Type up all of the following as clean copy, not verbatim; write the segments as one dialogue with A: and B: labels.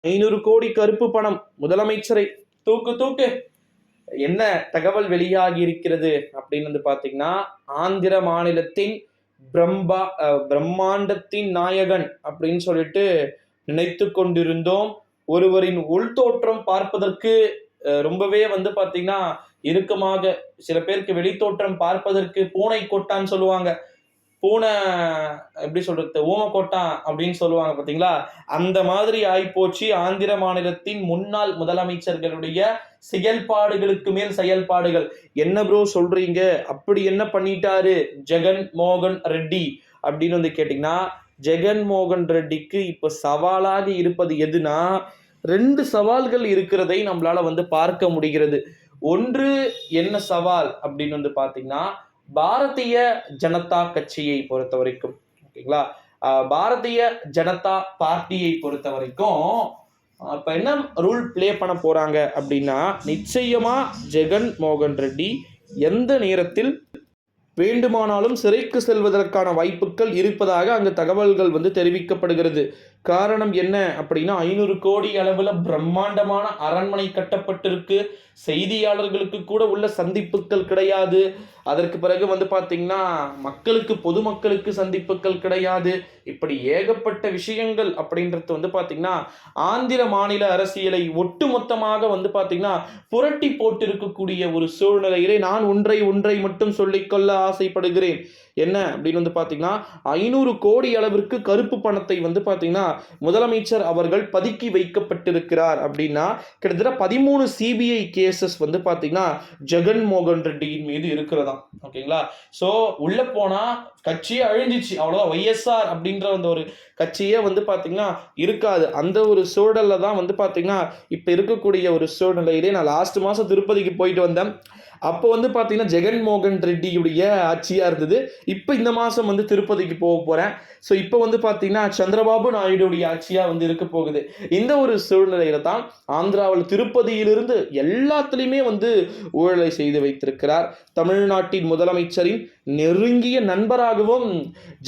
A: 500 கோடி கருப்பு பணம் முதலமைச்சரை தூக்கு தூக்கு. என்ன தகவல் வெளியாகி இருக்கிறது அப்படின்னு வந்து பாத்தீங்கன்னா, ஆந்திர மாநிலத்தின் பிரம்மாண்டத்தின் நாயகன் அப்படின்னு சொல்லிட்டு நினைத்து கொண்டிருந்தோம். ஒருவரின் உள்தோற்றம் பார்ப்பதற்கு ரொம்பவே வந்து பாத்தீங்கன்னா இறுக்கமாக, சில பேருக்கு வெளித்தோற்றம் பார்ப்பதற்கு பூனை கொட்டான்னு சொல்லுவாங்க. பூனை எப்படி சொல்றது, ஊமக்கோட்டா அப்படின்னு சொல்லுவாங்க பாத்தீங்களா, அந்த மாதிரி ஆயிப்போச்சு ஆந்திர மாநிலத்தின் முன்னாள் முதலமைச்சர்களுடைய செயல்பாடுகளுக்கு மேல் செயல்பாடுகள். என்ன ப்ரோ சொல்றீங்க, அப்படி என்ன பண்ணிட்டாரு ஜெகன் மோகன் ரெட்டி அப்படின்னு வந்து கேட்டீங்கன்னா, ஜெகன் மோகன் ரெட்டிக்கு இப்ப சவாலாக இருப்பது எதுனா, 2 சவால்கள் இருக்கிறதை நம்மளால வந்து பார்க்க முடிகிறது. ஒன்று என்ன சவால் அப்படின்னு வந்து பாத்தீங்கன்னா, பாரதிய ஜனதா கட்சியை பொறுத்த வரைக்கும், ஓகேங்களா, பாரதிய ஜனதா பார்ட்டியை பொறுத்த வரைக்கும் இப்ப என்ன ரூல் பிளே பண்ண போறாங்க அப்படின்னா, நிச்சயமா ஜெகன் மோகன் ரெட்டி எந்த நேரத்தில் வேண்டுமானாலும் சிறைக்கு செல்வதற்கான வாய்ப்புகள் இருப்பதாக அங்கு தகவல்கள் வந்து தெரிவிக்கப்படுகிறது. காரணம் என்ன அப்படின்னா, 500 கோடி அளவுல பிரம்மாண்டமான அரண்மனை கட்டப்பட்டிருக்கு. செய்தியாளர்களுக்கு கூட உள்ள சந்திப்புகள் கிடையாது. அதற்கு பிறகு வந்து பாத்தீங்கன்னா மக்களுக்கு, பொதுமக்களுக்கு சந்திப்புகள் கிடையாது. இப்படி ஏகப்பட்ட விஷயங்கள் அப்படின்றது வந்து பாத்தீங்கன்னா ஆந்திர மாநில அரசியலை ஒட்டுமொத்தமாக வந்து பாத்தீங்கன்னா புரட்டி போட்டு இருக்கக்கூடிய ஒரு சூழ்நிலையிலே நான் ஒன்றை மட்டும் சொல்லிக்கொள்ள ஆசைப்படுகிறேன். என்ன அப்படின்னு வந்து பாத்தீங்கன்னா, 500 கோடி அளவிற்கு கருப்பு பணத்தை வந்து பாத்தீங்கன்னா முதலமைச்சர் அவர்கள் பதுக்கி வைக்கப்பட்டிருக்கிறார் அப்படின்னா, கிட்டத்தட்ட 13 சிபிஐ கேசஸ் வந்து பாத்தீங்கன்னா ஜெகன் மோகன் ரெட்டியின் மீது இருக்கிறதா. ஓகேங்களா, சோ உள்ள போனா கட்சியே அழிஞ்சிச்சு, அவ்வளவுதான். ஒய்எஸ்ஆர் அப்படின்ற அந்த ஒரு கட்சியே வந்து பாத்தீங்கன்னா இருக்காது. அந்த ஒரு சூழல்ல தான் வந்து பாத்தீங்கன்னா இப்ப இருக்கக்கூடிய ஒரு சூழ்நிலையிலே, நான் லாஸ்ட் மாசம் திருப்பதிக்கு போயிட்டு வந்தேன். அப்போ வந்து பாத்தீங்கன்னா ஜெகன் மோகன் ரெட்டியுடைய ஆட்சியா இருந்தது. இப்ப இந்த மாசம் வந்து திருப்பதிக்கு போக போறேன். ஸோ இப்போ வந்து பாத்தீங்கன்னா சந்திரபாபு நாயுடுடைய ஆட்சியா வந்து இருக்க போகுது. இந்த ஒரு சூழ்நிலையில தான் ஆந்திராவில் திருப்பதியிலிருந்து எல்லாத்துலேயுமே வந்து ஊழலை செய்து வைத்திருக்கிறார். தமிழ்நாட்டின் முதலமைச்சரின் நெருங்கிய நண்பராகவும்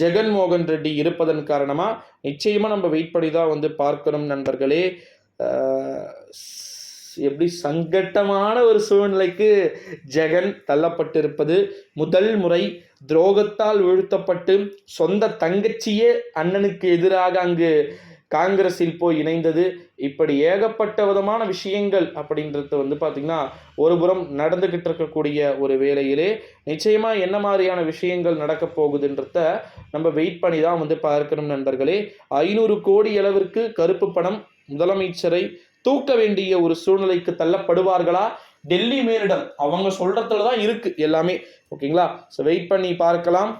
A: ஜெகன் மோகன் ரெட்டி இருப்பதன் காரணமா நிச்சயமா நம்ம வெயிட் பண்ணி தான் வந்து பார்க்கணும் நண்பர்களே. எப்படி சங்கட்டமான ஒரு சூழ்நிலைக்கு ஜெகன் தள்ளப்பட்டிருப்பது. முதல் முறை துரோகத்தால் வீழ்த்தப்பட்டு சொந்த தங்கச்சியே அண்ணனுக்கு எதிராக அங்கு காங்கிரஸில் போய் இணைந்தது. இப்படி ஏகப்பட்ட விதமான விஷயங்கள் அப்படின்றது வந்து பாத்தீங்கன்னா ஒரு புறம் நடந்துகிட்டு இருக்கக்கூடிய ஒரு வேளையிலே நிச்சயமா என்ன மாதிரியான விஷயங்கள் நடக்க போகுதுன்றத நம்ம வெயிட் பண்ணி தான் வந்து பார்க்கணும் நண்பர்களே. 500 கோடி அளவிற்கு கருப்பு பணம் முதலமைச்சரை தூக்க வேண்டிய ஒரு சூழ்நிலைக்கு தள்ளப்படுவார்களா? டெல்லி மேலிடம் அவங்க சொல்றதுல தான் இருக்கு எல்லாமே. ஓகேங்களா, ஸோ வெயிட் பண்ணி பார்க்கலாம்.